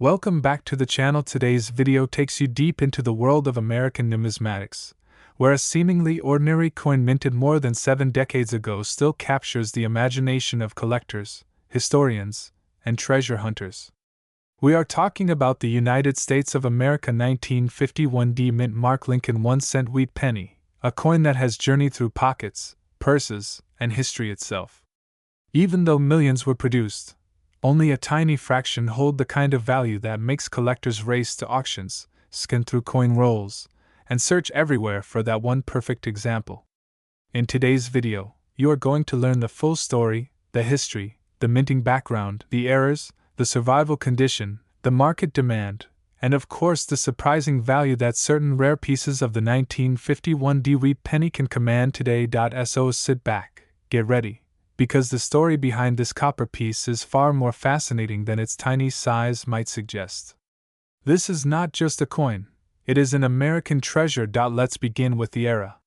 Welcome back to the channel. Today's video takes you deep into the world of American numismatics, where a seemingly ordinary coin minted more than 7 decades ago still captures the imagination of collectors, historians, and treasure hunters. We are talking about the United States of America 1951 D mint mark Lincoln 1-cent wheat penny, a coin that has journeyed through pockets, purses, and history itself. Even though millions were produced, only a tiny fraction hold the kind of value that makes collectors race to auctions, skim through coin rolls, and search everywhere for that one perfect example. In today's video, you are going to learn the full story, the history, the minting background, the errors, the survival condition, the market demand, and of course the surprising value that certain rare pieces of the 1951 D wheat penny can command today. So sit back, get ready, because the story behind this copper piece is far more fascinating than its tiny size might suggest. This is not just a coin, it is an American treasure. Let's begin with the era.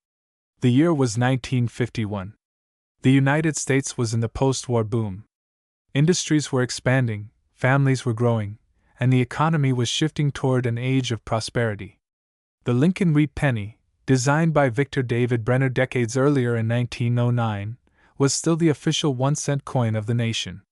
The year was 1951. The United States was in the post-war boom. Industries were expanding, families were growing, and the economy was shifting toward an age of prosperity. The Lincoln wheat penny, designed by Victor David Brenner decades earlier in 1909, was still the official 1-cent coin of the nation.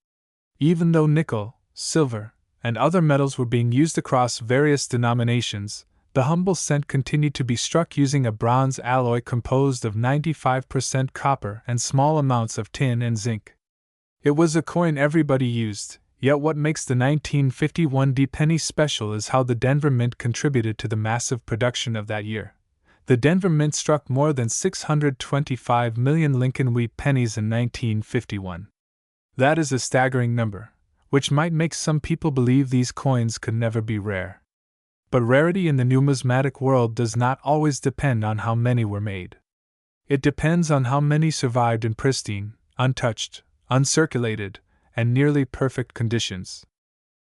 Even though nickel, silver, and other metals were being used across various denominations, the humble cent continued to be struck using a bronze alloy composed of 95% copper and small amounts of tin and zinc. It was a coin everybody used, yet what makes the 1951 D penny special is how the Denver Mint contributed to the massive production of that year. The Denver Mint struck more than 625 million Lincoln wheat pennies in 1951. That is a staggering number, which might make some people believe these coins could never be rare. But rarity in the numismatic world does not always depend on how many were made. It depends on how many survived in pristine, untouched, uncirculated, and nearly perfect conditions.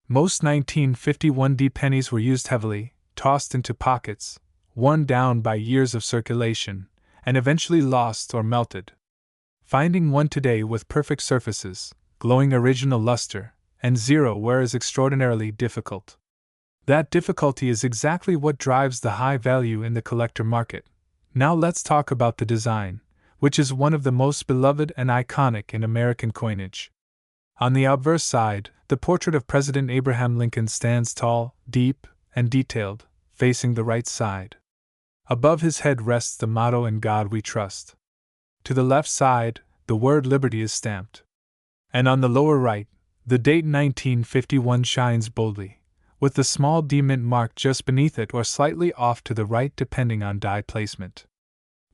Most 1951 D pennies were used heavily, tossed into pockets, worn down by years of circulation, and eventually lost or melted. Finding one today with perfect surfaces, glowing original luster, and zero wear is extraordinarily difficult. That difficulty is exactly what drives the high value in the collector market. Now let's talk about the design, which is one of the most beloved and iconic in American coinage. On the obverse side, the portrait of President Abraham Lincoln stands tall, deep, and detailed, facing the right side. Above his head rests the motto "In God We Trust." To the left side, the word Liberty is stamped. And on the lower right, the date 1951 shines boldly, with the small D mint mark just beneath it or slightly off to the right depending on die placement.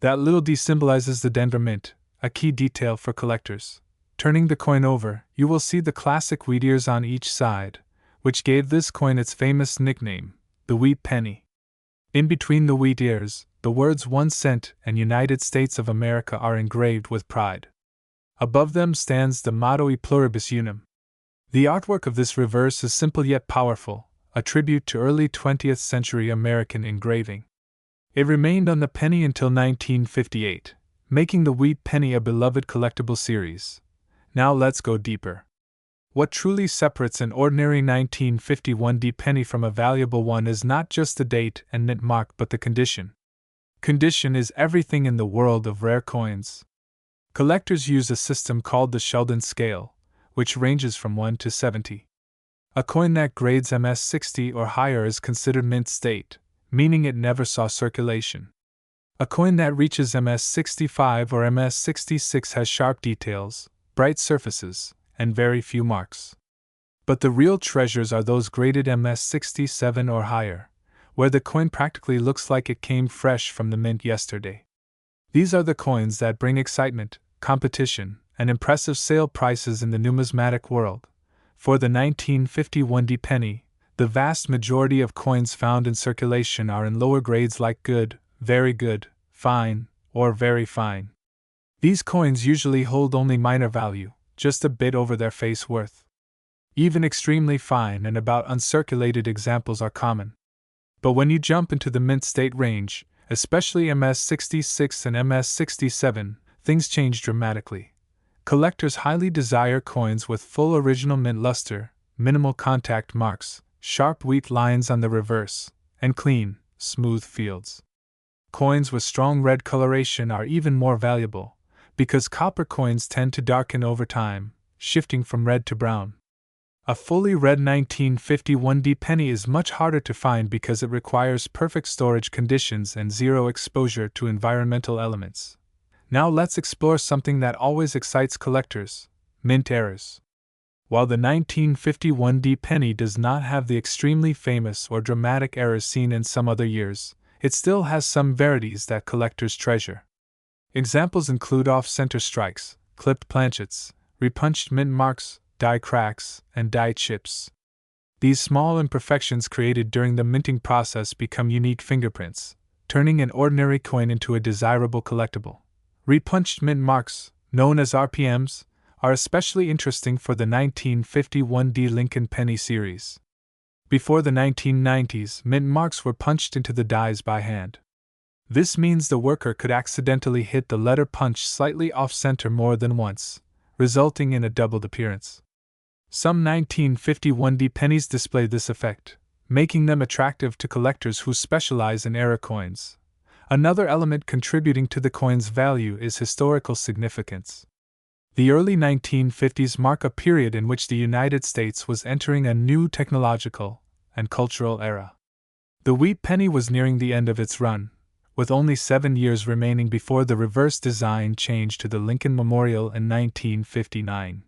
That little D symbolizes the Denver Mint, a key detail for collectors. Turning the coin over, you will see the classic wheat ears on each side, which gave this coin its famous nickname, the wheat penny. In between the wheat ears, the words 1 cent and United States of America are engraved with pride. Above them stands the motto E pluribus unum. The artwork of this reverse is simple yet powerful, a tribute to early 20th century American engraving. It remained on the penny until 1958, making the wheat penny a beloved collectible series. Now let's go deeper. What truly separates an ordinary 1951 D penny from a valuable one is not just the date and mint mark but the condition. Condition is everything in the world of rare coins. Collectors use a system called the Sheldon scale, which ranges from 1 to 70. A coin that grades MS 60 or higher is considered mint state, meaning it never saw circulation. A coin that reaches MS 65 or MS 66 has sharp details, bright surfaces, and very few marks. But the real treasures are those graded MS 67 or higher, where the coin practically looks like it came fresh from the mint yesterday. These are the coins that bring excitement, competition, and impressive sale prices in the numismatic world. For the 1951 D penny, the vast majority of coins found in circulation are in lower grades like good, very good, fine, or very fine. These coins usually hold only minor value, just a bit over their face worth. Even extremely fine and about uncirculated examples are common. But when you jump into the mint state range, especially MS 66 and MS 67, things change dramatically. Collectors highly desire coins with full original mint luster, minimal contact marks, sharp wheat lines on the reverse, and clean, smooth fields. Coins with strong red coloration are even more valuable, because copper coins tend to darken over time, shifting from red to brown. A fully red 1951D penny is much harder to find because it requires perfect storage conditions and zero exposure to environmental elements. Now let's explore something that always excites collectors: mint errors. While the 1951D penny does not have the extremely famous or dramatic errors seen in some other years, it still has some rarities that collectors treasure. Examples include off-center strikes, clipped planchets, repunched mint marks, die cracks, and die chips. These small imperfections created during the minting process become unique fingerprints, turning an ordinary coin into a desirable collectible. Repunched mint marks, known as RPMs, are especially interesting for the 1951D Lincoln penny series. Before the 1990s, mint marks were punched into the dies by hand. This means the worker could accidentally hit the letter punch slightly off-center more than once, resulting in a doubled appearance. Some 1951D pennies display this effect, making them attractive to collectors who specialize in error coins. Another element contributing to the coin's value is historical significance. The early 1950s mark a period in which the United States was entering a new technological and cultural era. The wheat penny was nearing the end of its run, with only 7 years remaining before the reverse design changed to the Lincoln Memorial in 1959.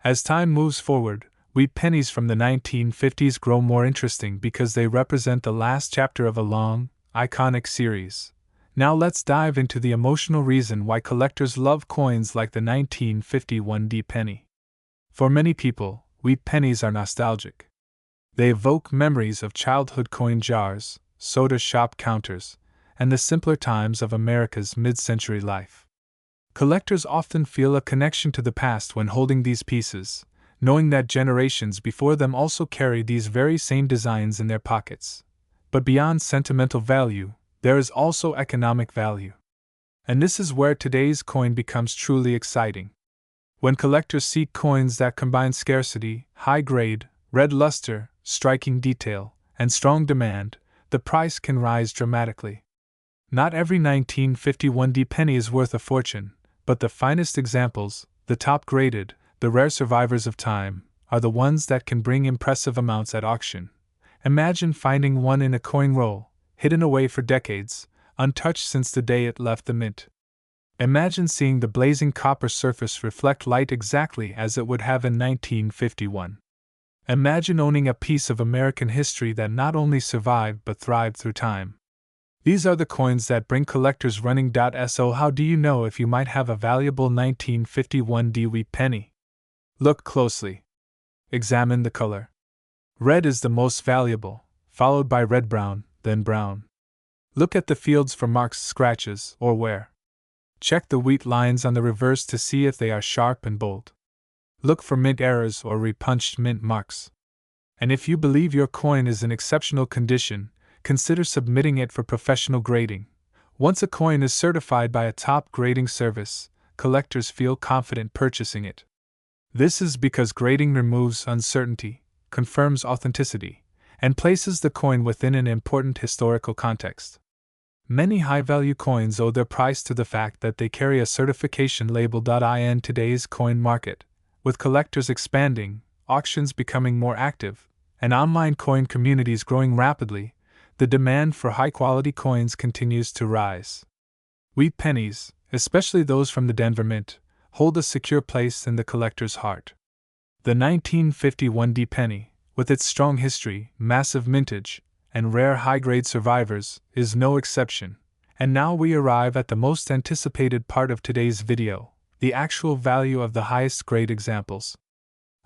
As time moves forward, wheat pennies from the 1950s grow more interesting because they represent the last chapter of a long, iconic series. Now let's dive into the emotional reason why collectors love coins like the 1951D penny. For many people, wheat pennies are nostalgic. They evoke memories of childhood coin jars, soda shop counters, and the simpler times of America's mid-century life. Collectors often feel a connection to the past when holding these pieces, knowing that generations before them also carried these very same designs in their pockets. But beyond sentimental value, there is also economic value. And this is where today's coin becomes truly exciting. When collectors seek coins that combine scarcity, high grade, red luster, striking detail, and strong demand, the price can rise dramatically. Not every 1951D penny is worth a fortune, but the finest examples, the top-graded, the rare survivors of time, are the ones that can bring impressive amounts at auction. Imagine finding one in a coin roll, hidden away for decades, untouched since the day it left the mint. Imagine seeing the blazing copper surface reflect light exactly as it would have in 1951. Imagine owning a piece of American history that not only survived but thrived through time. These are the coins that bring collectors running. So how do you know if you might have a valuable 1951D wheat penny? Look closely. Examine the color. Red is the most valuable, followed by red-brown, then brown. Look at the fields for marks, scratches, or wear. Check the wheat lines on the reverse to see if they are sharp and bold. Look for mint errors or repunched mint marks. And if you believe your coin is in exceptional condition, consider submitting it for professional grading. Once a coin is certified by a top grading service, collectors feel confident purchasing it. This is because grading removes uncertainty, confirms authenticity, and places the coin within an important historical context. Many high-value coins owe their price to the fact that they carry a certification label. In today's coin market, with collectors expanding, auctions becoming more active, and online coin communities growing rapidly, the demand for high-quality coins continues to rise. Wheat pennies, especially those from the Denver Mint, hold a secure place in the collector's heart. The 1951D penny, with its strong history, massive mintage, and rare high-grade survivors, is no exception. And now we arrive at the most anticipated part of today's video, the actual value of the highest-grade examples.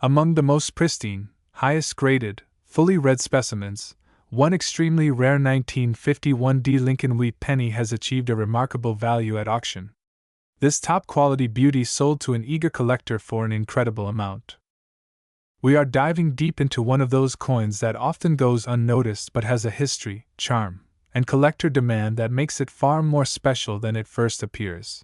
Among the most pristine, highest-graded, fully red specimens, one extremely rare 1951D Lincoln wheat penny has achieved a remarkable value at auction. This top-quality beauty sold to an eager collector for an incredible amount. We are diving deep into one of those coins that often goes unnoticed but has a history, charm, and collector demand that makes it far more special than it first appears.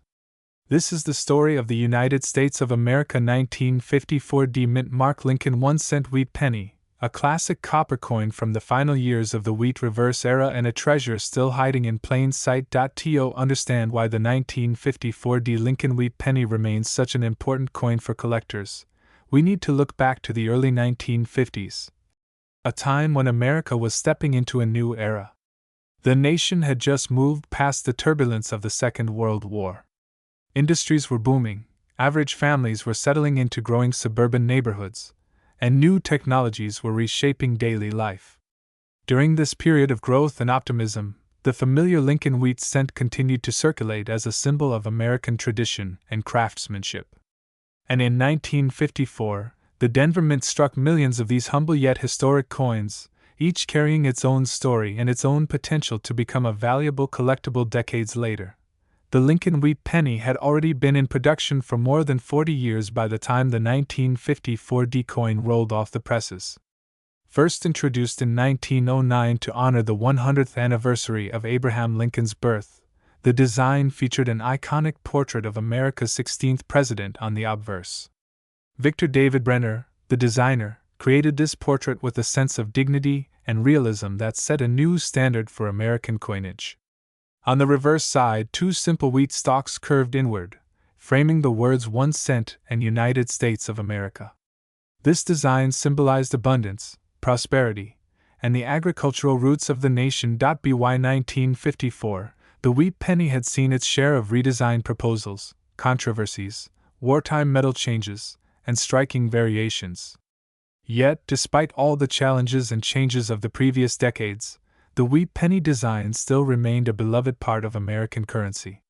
This is the story of the United States of America 1954D mint mark Lincoln 1-cent wheat penny, a classic copper coin from the final years of the wheat reverse era and a treasure still hiding in plain sight. To understand why the 1954 Lincoln wheat penny remains such an important coin for collectors, we need to look back to the early 1950s, a time when America was stepping into a new era. The nation had just moved past the turbulence of the Second World War. Industries were booming, average families were settling into growing suburban neighborhoods, and new technologies were reshaping daily life. During this period of growth and optimism, the familiar Lincoln wheat cent continued to circulate as a symbol of American tradition and craftsmanship. And in 1954, the Denver Mint struck millions of these humble yet historic coins, each carrying its own story and its own potential to become a valuable collectible decades later. The Lincoln wheat penny had already been in production for more than 40 years by the time the 1954 coin rolled off the presses. First introduced in 1909 to honor the 100th anniversary of Abraham Lincoln's birth, the design featured an iconic portrait of America's 16th president on the obverse. Victor David Brenner, the designer, created this portrait with a sense of dignity and realism that set a new standard for American coinage. On the reverse side, two simple wheat stalks curved inward, framing the words 1 cent and United States of America. This design symbolized abundance, prosperity, and the agricultural roots of the nation. By 1954, the wheat penny had seen its share of redesign proposals, controversies, wartime metal changes, and striking variations. Yet, despite all the challenges and changes of the previous decades, the wheat penny design still remained a beloved part of American currency.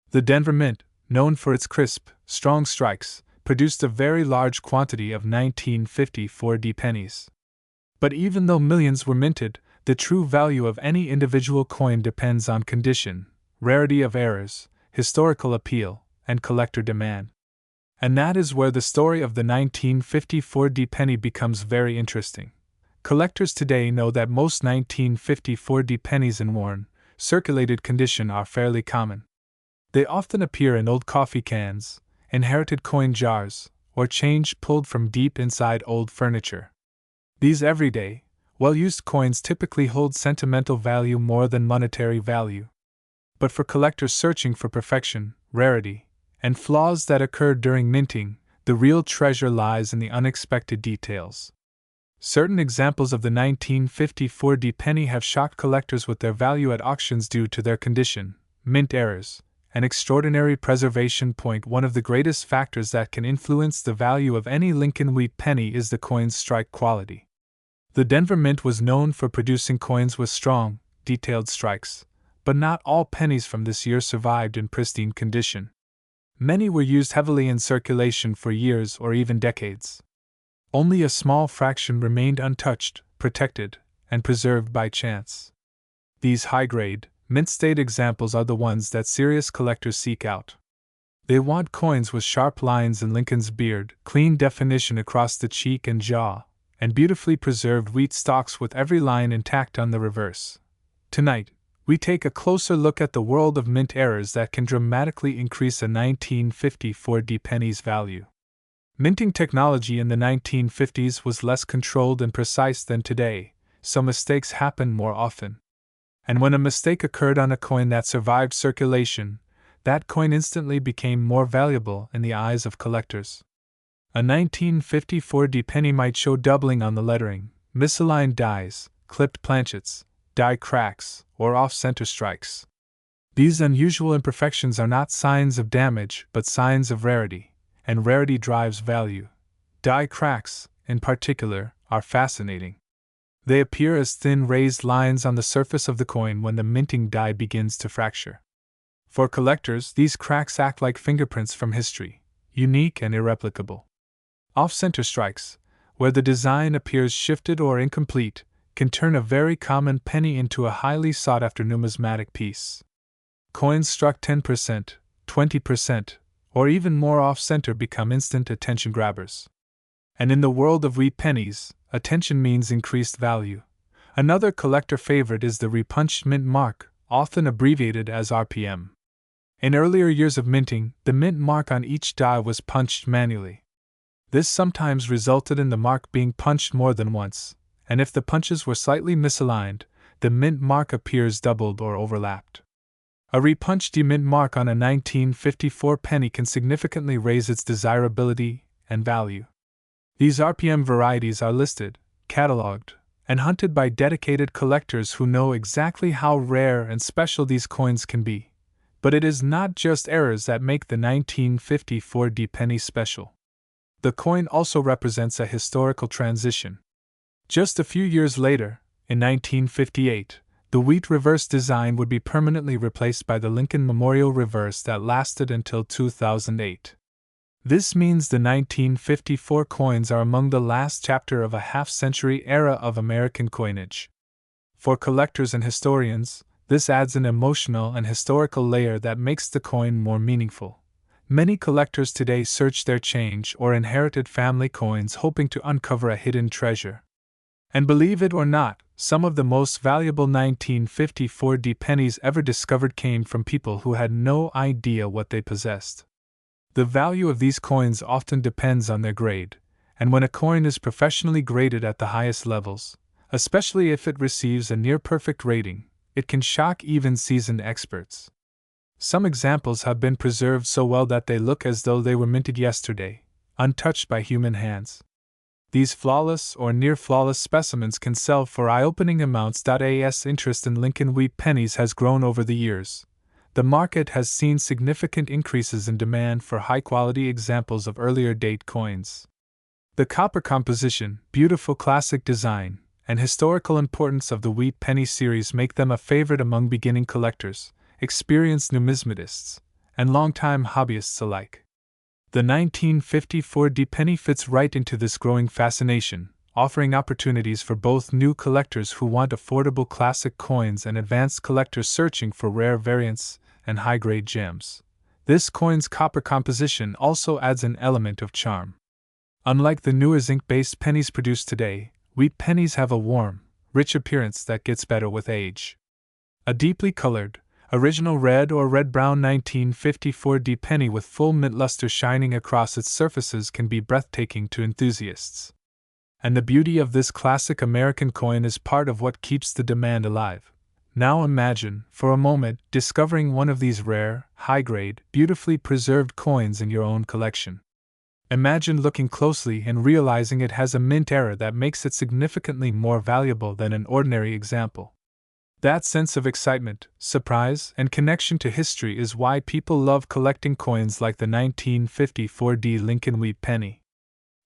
The Denver Mint, known for its crisp, strong strikes, produced a very large quantity of 1954 pennies. But even though millions were minted, the true value of any individual coin depends on condition, rarity of errors, historical appeal, and collector demand. And that is where the story of the 1954 penny becomes very interesting. Collectors today know that most 1954 pennies in worn, circulated condition are fairly common. They often appear in old coffee cans, inherited coin jars, or change pulled from deep inside old furniture. These everyday, well-used coins typically hold sentimental value more than monetary value. But for collectors searching for perfection, rarity, and flaws that occurred during minting, the real treasure lies in the unexpected details. Certain examples of the 1954 penny have shocked collectors with their value at auctions due to their condition, mint errors, and extraordinary preservation. One of the greatest factors that can influence the value of any Lincoln wheat penny is the coin's strike quality. The Denver Mint was known for producing coins with strong, detailed strikes, but not all pennies from this year survived in pristine condition. Many were used heavily in circulation for years or even decades. Only a small fraction remained untouched, protected, and preserved by chance. These high-grade, mint-state examples are the ones that serious collectors seek out. They want coins with sharp lines in Lincoln's beard, clean definition across the cheek and jaw, and beautifully preserved wheat stalks with every line intact on the reverse. Tonight, we take a closer look at the world of mint errors that can dramatically increase a 1954 penny's value. Minting technology in the 1950s was less controlled and precise than today, so mistakes happened more often. And when a mistake occurred on a coin that survived circulation, that coin instantly became more valuable in the eyes of collectors. A 1954 penny might show doubling on the lettering, misaligned dies, clipped planchets, die cracks, or off-center strikes. These unusual imperfections are not signs of damage but signs of rarity, and rarity drives value. Die cracks, in particular, are fascinating. They appear as thin raised lines on the surface of the coin when the minting die begins to fracture. For collectors, these cracks act like fingerprints from history, unique and irreplicable. Off-center strikes, where the design appears shifted or incomplete, can turn a very common penny into a highly sought-after numismatic piece. Coins struck 10%, 20%, or even more off-center become instant attention grabbers. And in the world of wheat pennies, attention means increased value. Another collector favorite is the repunched mint mark, often abbreviated as RPM. In earlier years of minting, the mint mark on each die was punched manually. This sometimes resulted in the mark being punched more than once, and if the punches were slightly misaligned, the mint mark appears doubled or overlapped. A repunched demint mark on a 1954 penny can significantly raise its desirability and value. These RPM varieties are listed, cataloged, and hunted by dedicated collectors who know exactly how rare and special these coins can be. But it is not just errors that make the 1954 D penny special. The coin also represents a historical transition. Just a few years later, in 1958, the wheat reverse design would be permanently replaced by the Lincoln Memorial reverse that lasted until 2008. This means the 1954 coins are among the last chapter of a half-century era of American coinage. For collectors and historians, this adds an emotional and historical layer that makes the coin more meaningful. Many collectors today search their change or inherited family coins hoping to uncover a hidden treasure. And believe it or not, some of the most valuable 1954 D pennies ever discovered came from people who had no idea what they possessed. The value of these coins often depends on their grade, and when a coin is professionally graded at the highest levels, especially if it receives a near-perfect rating, it can shock even seasoned experts. Some examples have been preserved so well that they look as though they were minted yesterday, untouched by human hands. These flawless or near-flawless specimens can sell for eye-opening amounts. As interest in Lincoln wheat pennies has grown over the years, the market has seen significant increases in demand for high-quality examples of earlier date coins. The copper composition, beautiful classic design, and historical importance of the wheat penny series make them a favorite among beginning collectors, experienced numismatists, and longtime hobbyists alike. The 1954 D penny fits right into this growing fascination, offering opportunities for both new collectors who want affordable classic coins and advanced collectors searching for rare variants and high-grade gems. This coin's copper composition also adds an element of charm. Unlike the newer zinc-based pennies produced today, wheat pennies have a warm, rich appearance that gets better with age. A deeply colored, original red or red-brown 1954 D penny with full mint luster shining across its surfaces can be breathtaking to enthusiasts. And the beauty of this classic American coin is part of what keeps the demand alive. Now imagine, for a moment, discovering one of these rare, high-grade, beautifully preserved coins in your own collection. Imagine looking closely and realizing it has a mint error that makes it significantly more valuable than an ordinary example. That sense of excitement, surprise, and connection to history is why people love collecting coins like the 1954 D Lincoln wheat penny.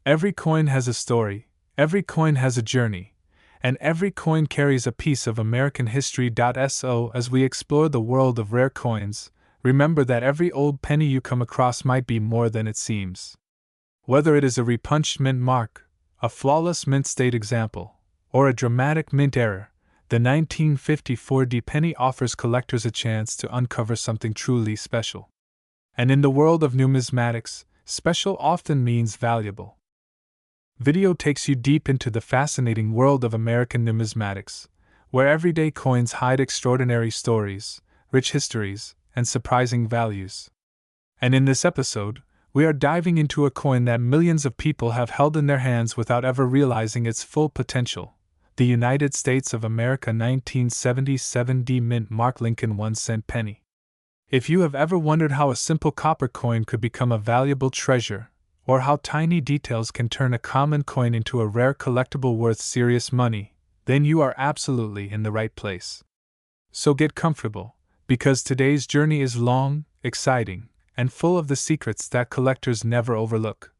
Every coin has a story, every coin has a journey, and every coin carries a piece of American history. So, as we explore the world of rare coins, remember that every old penny you come across might be more than it seems. Whether it is a repunched mint mark, a flawless mint state example, or a dramatic mint error, the 1954 D penny offers collectors a chance to uncover something truly special. And in the world of numismatics, special often means valuable. Video takes you deep into the fascinating world of American numismatics, where everyday coins hide extraordinary stories, rich histories, and surprising values. And in this episode, we are diving into a coin that millions of people have held in their hands without ever realizing its full potential. The United States of America 1977 D mint mark Lincoln 1-cent penny. If you have ever wondered how a simple copper coin could become a valuable treasure, or how tiny details can turn a common coin into a rare collectible worth serious money, then you are absolutely in the right place. So get comfortable, because today's journey is long, exciting, and full of the secrets that collectors never overlook.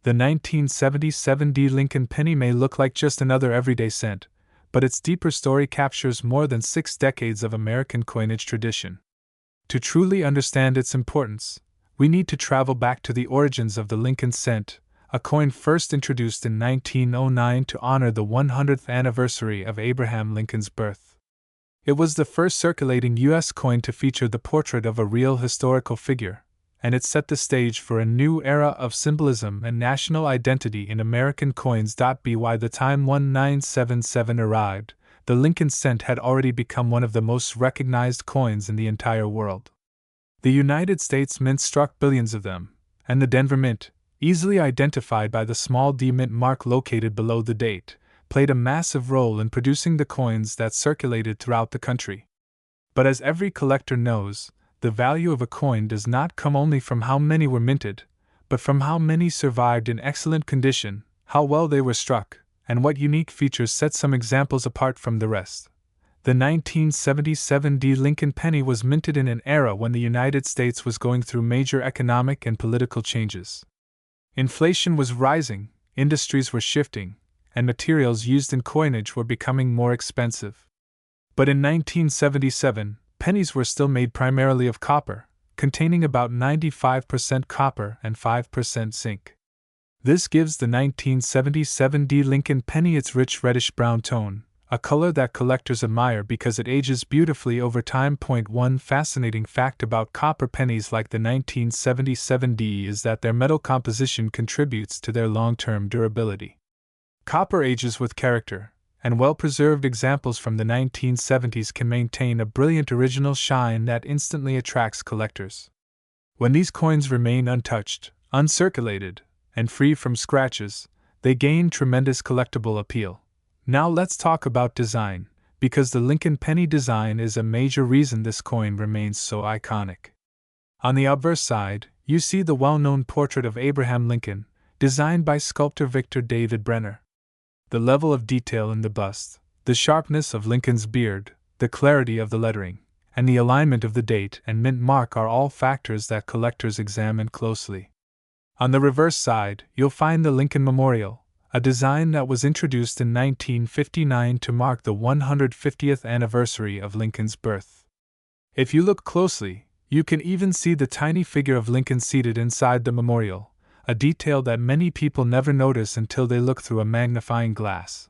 The 1977 D Lincoln penny may look like just another everyday cent, but its deeper story captures more than 6 decades of American coinage tradition. To truly understand its importance, we need to travel back to the origins of the Lincoln cent, a coin first introduced in 1909 to honor the 100th anniversary of Abraham Lincoln's birth. It was the first circulating U.S. coin to feature the portrait of a real historical figure, and it set the stage for a new era of symbolism and national identity in American coins. By the time 1977 arrived, the Lincoln cent had already become one of the most recognized coins in the entire world. The United States Mint struck billions of them, and the Denver Mint, easily identified by the small D mint mark located below the date, played a massive role in producing the coins that circulated throughout the country. But as every collector knows, the value of a coin does not come only from how many were minted, but from how many survived in excellent condition, how well they were struck, and what unique features set some examples apart from the rest. The 1977 D. Lincoln penny was minted in an era when the United States was going through major economic and political changes. Inflation was rising, industries were shifting, and materials used in coinage were becoming more expensive. But in 1977, pennies were still made primarily of copper, containing about 95% copper and 5% zinc. This gives the 1977 D. Lincoln penny its rich reddish-brown tone, a color that collectors admire because it ages beautifully over time. One fascinating fact about copper pennies like the 1977 D is that their metal composition contributes to their long-term durability. Copper ages with character, and well-preserved examples from the 1970s can maintain a brilliant original shine that instantly attracts collectors. When these coins remain untouched, uncirculated, and free from scratches, they gain tremendous collectible appeal. Now let's talk about design, because the Lincoln penny design is a major reason this coin remains so iconic. On the obverse side, you see the well-known portrait of Abraham Lincoln, designed by sculptor Victor David Brenner. The level of detail in the bust, the sharpness of Lincoln's beard, the clarity of the lettering, and the alignment of the date and mint mark are all factors that collectors examine closely. On the reverse side, you'll find the Lincoln Memorial, a design that was introduced in 1959 to mark the 150th anniversary of Lincoln's birth. If you look closely, you can even see the tiny figure of Lincoln seated inside the memorial, a detail that many people never notice until they look through a magnifying glass.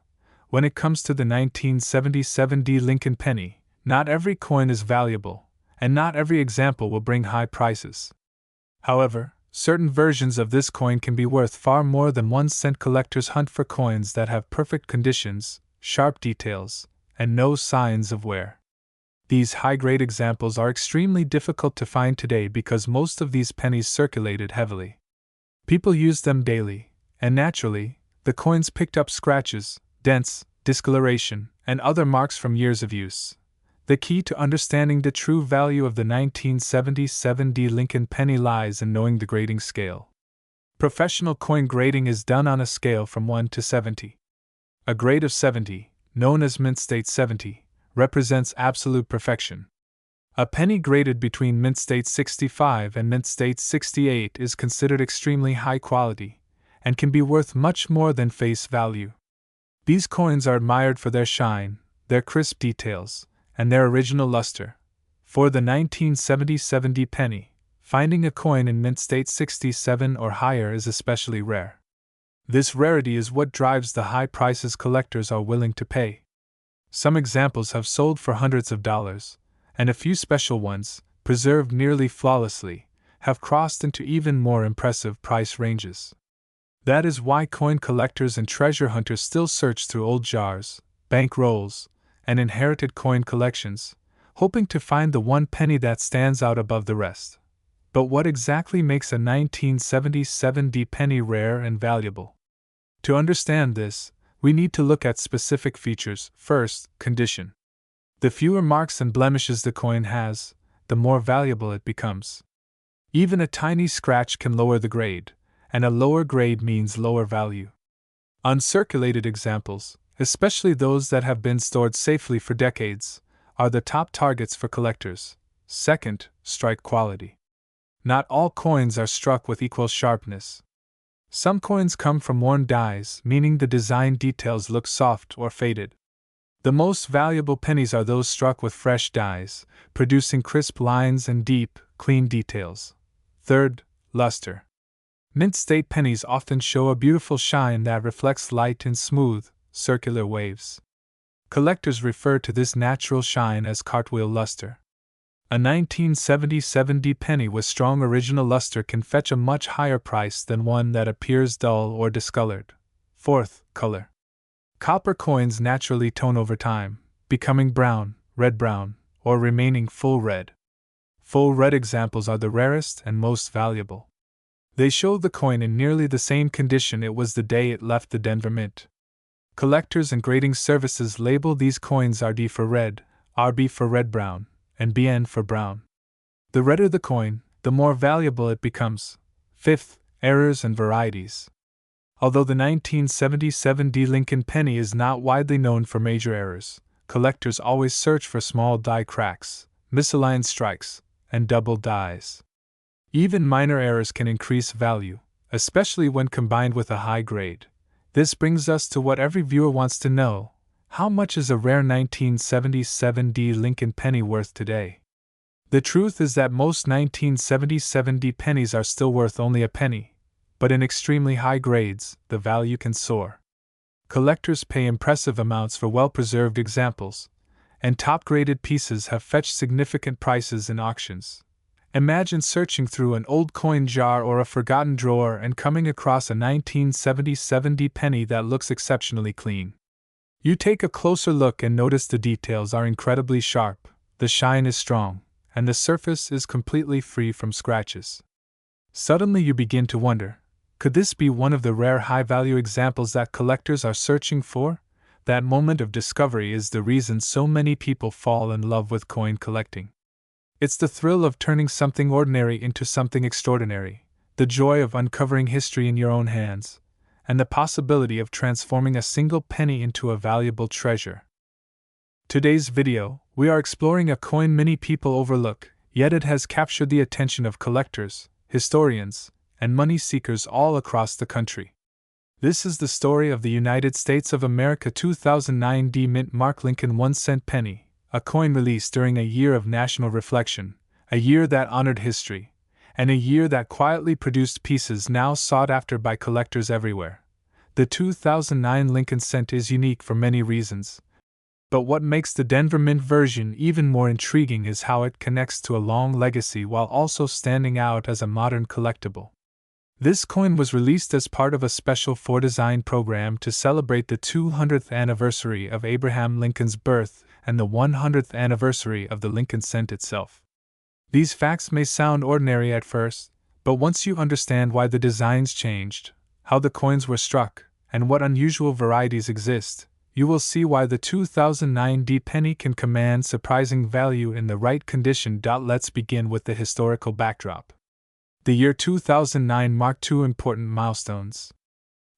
When it comes to the 1977 D. Lincoln penny, not every coin is valuable, and not every example will bring high prices. However, certain versions of this coin can be worth far more than 1 cent. Collectors hunt for coins that have perfect conditions, sharp details, and no signs of wear. These high-grade examples are extremely difficult to find today because most of these pennies circulated heavily. People used them daily, and naturally, the coins picked up scratches, dents, discoloration, and other marks from years of use. The key to understanding the true value of the 1977 D. Lincoln penny lies in knowing the grading scale. Professional coin grading is done on a scale from 1 to 70. A grade of 70, known as mint state 70, represents absolute perfection. A penny graded between mint state 65 and mint state 68 is considered extremely high quality, and can be worth much more than face value. These coins are admired for their shine, their crisp details, and their original luster. For the 1977 D penny, finding a coin in mint state 67 or higher is especially rare. This rarity is what drives the high prices collectors are willing to pay. Some examples have sold for hundreds of dollars, and a few special ones, preserved nearly flawlessly, have crossed into even more impressive price ranges. That is why coin collectors and treasure hunters still search through old jars, bank rolls, and inherited coin collections, hoping to find the one penny that stands out above the rest. But what exactly makes a 1977 D penny rare and valuable? To understand this, we need to look at specific features. First, condition. The fewer marks and blemishes the coin has, the more valuable it becomes. Even a tiny scratch can lower the grade, and a lower grade means lower value. Uncirculated examples, especially those that have been stored safely for decades, are the top targets for collectors. Second, strike quality. Not all coins are struck with equal sharpness. Some coins come from worn dies, meaning the design details look soft or faded. The most valuable pennies are those struck with fresh dies, producing crisp lines and deep, clean details. Third, luster. Mint state pennies often show a beautiful shine that reflects light in smooth, circular waves. Collectors refer to this natural shine as cartwheel luster. A 1977 D penny with strong original luster can fetch a much higher price than one that appears dull or discolored. Fourth, color. Copper coins naturally tone over time, becoming brown, red-brown, or remaining full red. Full red examples are the rarest and most valuable. They show the coin in nearly the same condition it was the day it left the Denver Mint. Collectors and grading services label these coins RD for red, RB for red-brown, and BN for brown. The redder the coin, the more valuable it becomes. Fifth, errors and varieties. Although the 1977 D Lincoln penny is not widely known for major errors, collectors always search for small die cracks, misaligned strikes, and double dies. Even minor errors can increase value, especially when combined with a high grade. This brings us to what every viewer wants to know: how much is a rare 1977 D Lincoln penny worth today? The truth is that most 1977 D pennies are still worth only a penny, but in extremely high grades, the value can soar. Collectors pay impressive amounts for well-preserved examples, and top-graded pieces have fetched significant prices in auctions. Imagine searching through an old coin jar or a forgotten drawer and coming across a 1977 D penny that looks exceptionally clean. You take a closer look and notice the details are incredibly sharp, the shine is strong, and the surface is completely free from scratches. Suddenly you begin to wonder, could this be one of the rare high-value examples that collectors are searching for? That moment of discovery is the reason so many people fall in love with coin collecting. It's the thrill of turning something ordinary into something extraordinary, the joy of uncovering history in your own hands, and the possibility of transforming a single penny into a valuable treasure. Today's video, we are exploring a coin many people overlook, yet it has captured the attention of collectors, historians, and money seekers all across the country. This is the story of the United States of America 2009 D Mint Mark Lincoln 1-cent penny, a coin released during a year of national reflection, a year that honored history, and a year that quietly produced pieces now sought after by collectors everywhere. The 2009 Lincoln cent is unique for many reasons, but what makes the Denver Mint version even more intriguing is how it connects to a long legacy while also standing out as a modern collectible. This coin was released as part of a special for-design program to celebrate the 200th anniversary of Abraham Lincoln's birth and the 100th anniversary of the Lincoln cent itself. These facts may sound ordinary at first, but once you understand why the designs changed, how the coins were struck, and what unusual varieties exist, you will see why the 2009 D penny can command surprising value in the right condition. Let's begin with the historical backdrop. The year 2009 marked two important milestones.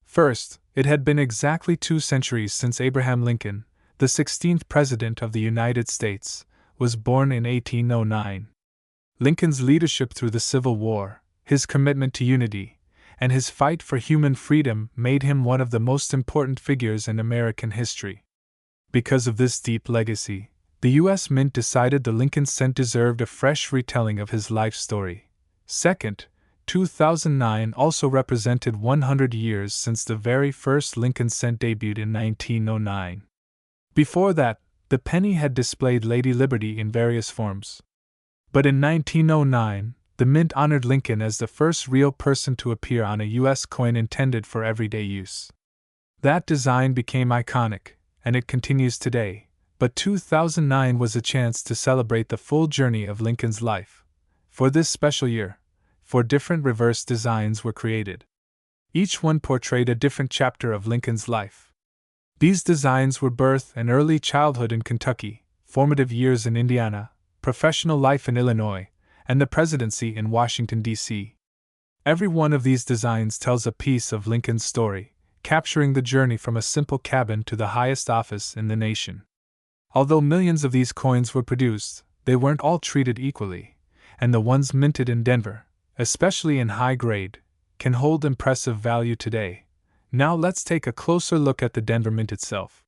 First, it had been exactly 2 centuries since Abraham Lincoln, the 16th President of the United States, was born in 1809. Lincoln's leadership through the Civil War, his commitment to unity, and his fight for human freedom made him one of the most important figures in American history. Because of this deep legacy, the U.S. Mint decided the Lincoln cent deserved a fresh retelling of his life story. Second, 2009 also represented 100 years since the very first Lincoln cent debuted in 1909. Before that, the penny had displayed Lady Liberty in various forms. But in 1909, the Mint honored Lincoln as the first real person to appear on a U.S. coin intended for everyday use. That design became iconic, and it continues today, but 2009 was a chance to celebrate the full journey of Lincoln's life. For this special year, 4 different reverse designs were created. Each one portrayed a different chapter of Lincoln's life. These designs were birth and early childhood in Kentucky, formative years in Indiana, professional life in Illinois, and the presidency in Washington, D.C. Every one of these designs tells a piece of Lincoln's story, capturing the journey from a simple cabin to the highest office in the nation. Although millions of these coins were produced, they weren't all treated equally, and the ones minted in Denver, especially in high grade, can hold impressive value today. Now let's take a closer look at the Denver Mint itself.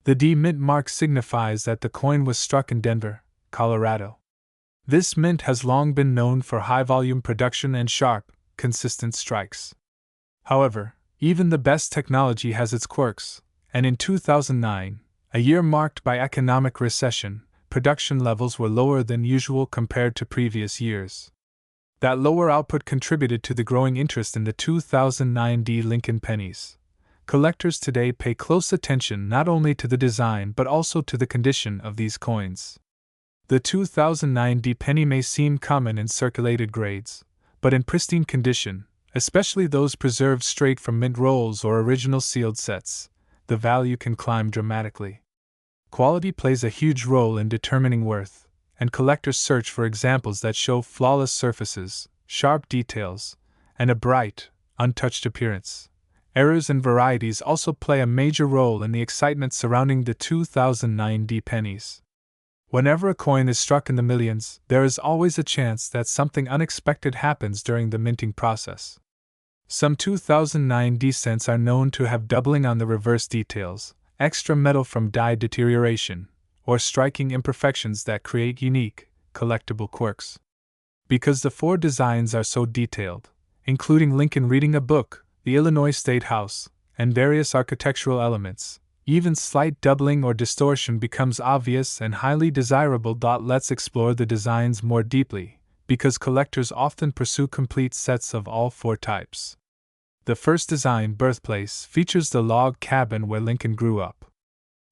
The D Mint mark signifies that the coin was struck in Denver, Colorado. This mint has long been known for high-volume production and sharp, consistent strikes. However, even the best technology has its quirks, and in 2009, a year marked by economic recession, production levels were lower than usual compared to previous years. That lower output contributed to the growing interest in the 2009 D Lincoln pennies. Collectors today pay close attention not only to the design but also to the condition of these coins. The 2009 D penny may seem common in circulated grades, but in pristine condition, especially those preserved straight from mint rolls or original sealed sets, the value can climb dramatically. Quality plays a huge role in determining worth, and collectors search for examples that show flawless surfaces, sharp details, and a bright, untouched appearance. Errors and varieties also play a major role in the excitement surrounding the 2009 D pennies. Whenever a coin is struck in the millions, there is always a chance that something unexpected happens during the minting process. Some 2009 D cents are known to have doubling on the reverse details, extra metal from die deterioration, or striking imperfections that create unique, collectible quirks. Because the four designs are so detailed, including Lincoln reading a book, the Illinois State House, and various architectural elements, even slight doubling or distortion becomes obvious and highly desirable. Let's explore the designs more deeply, because collectors often pursue complete sets of all four types. The first design, Birthplace, features the log cabin where Lincoln grew up.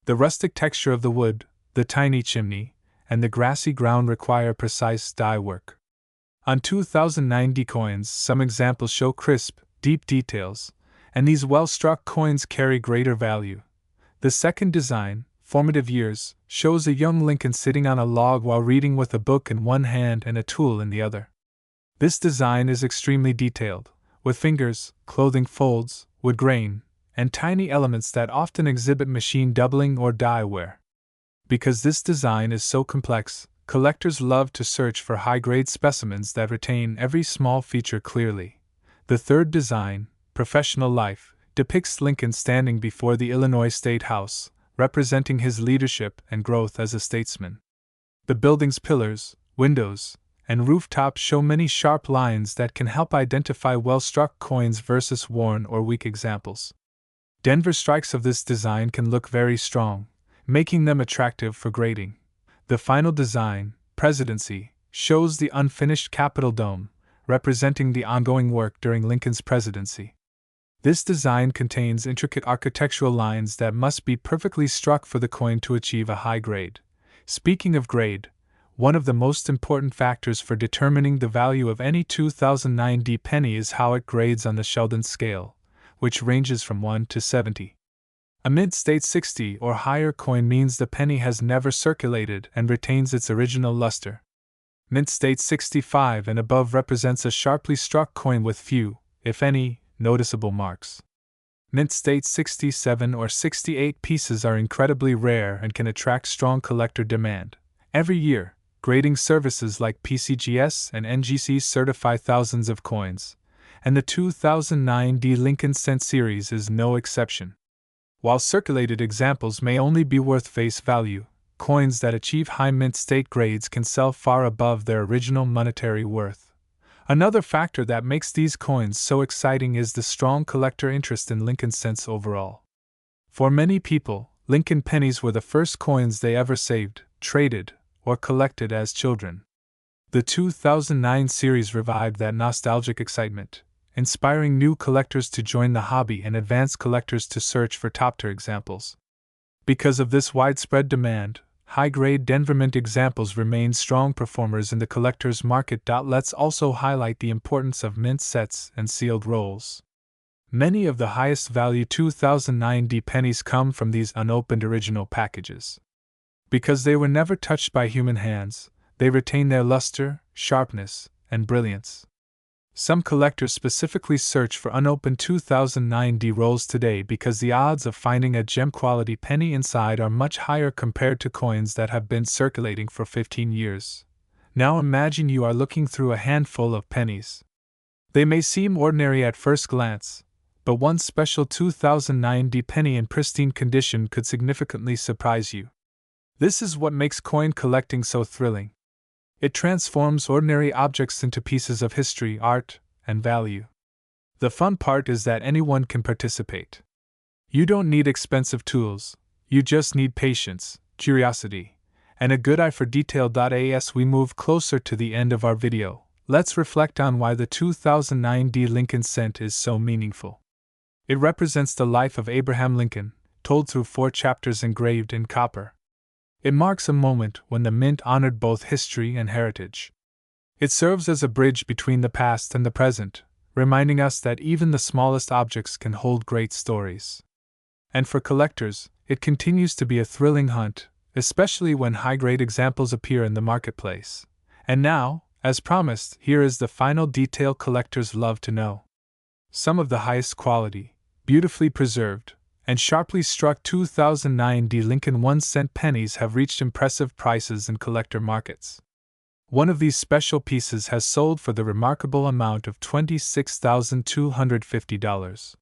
The rustic texture of the wood, the tiny chimney, and the grassy ground require precise die work. On 2009 D coins, some examples show crisp, deep details, and these well-struck coins carry greater value. The second design, Formative Years, shows a young Lincoln sitting on a log while reading with a book in one hand and a tool in the other. This design is extremely detailed, with fingers, clothing folds, wood grain, and tiny elements that often exhibit machine doubling or die wear. Because this design is so complex, collectors love to search for high-grade specimens that retain every small feature clearly. The third design, Professional Life, depicts Lincoln standing before the Illinois State House, representing his leadership and growth as a statesman. The building's pillars, windows, and rooftops show many sharp lines that can help identify well-struck coins versus worn or weak examples. Denver strikes of this design can look very strong, making them attractive for grading. The final design, Presidency, shows the unfinished Capitol dome, representing the ongoing work during Lincoln's presidency. This design contains intricate architectural lines that must be perfectly struck for the coin to achieve a high grade. Speaking of grade, one of the most important factors for determining the value of any 2009 D penny is how it grades on the Sheldon scale, which ranges from 1 to 70. A mint state 60 or higher coin means the penny has never circulated and retains its original luster. Mint state 65 and above represents a sharply struck coin with few, if any, noticeable marks. Mint state 67 or 68 pieces are incredibly rare and can attract strong collector demand. Every year, grading services like PCGS and NGC certify thousands of coins, and the 2009 D Lincoln Cent series is no exception. While circulated examples may only be worth face value, coins that achieve high mint state grades can sell far above their original monetary worth. Another factor that makes these coins so exciting is the strong collector interest in Lincoln cents overall. For many people, Lincoln pennies were the first coins they ever saved, traded, or collected as children. The 2009 series revived that nostalgic excitement, inspiring new collectors to join the hobby and advanced collectors to search for top-tier examples. Because of this widespread demand, high-grade Denver Mint examples remain strong performers in the collector's market. Let's also highlight the importance of mint sets and sealed rolls. Many of the highest value 2009 D pennies come from these unopened original packages. Because they were never touched by human hands, they retain their luster, sharpness, and brilliance. Some collectors specifically search for unopened 2009 D rolls today because the odds of finding a gem-quality penny inside are much higher compared to coins that have been circulating for 15 years. Now imagine you are looking through a handful of pennies. They may seem ordinary at first glance, but one special 2009 D penny in pristine condition could significantly surprise you. This is what makes coin collecting so thrilling. It transforms ordinary objects into pieces of history, art, and value. The fun part is that anyone can participate. You don't need expensive tools, you just need patience, curiosity, and a good eye for detail. As we move closer to the end of our video, let's reflect on why the 2009 D Lincoln Cent is so meaningful. It represents the life of Abraham Lincoln, told through 4 chapters engraved in copper. It marks a moment when the mint honored both history and heritage. It serves as a bridge between the past and the present, reminding us that even the smallest objects can hold great stories. And for collectors, it continues to be a thrilling hunt, especially when high-grade examples appear in the marketplace. And now, as promised, here is the final detail collectors love to know. Some of the highest quality, beautifully preserved, and sharply struck 2009 Lincoln 1-cent pennies have reached impressive prices in collector markets. One of these special pieces has sold for the remarkable amount of $26,250.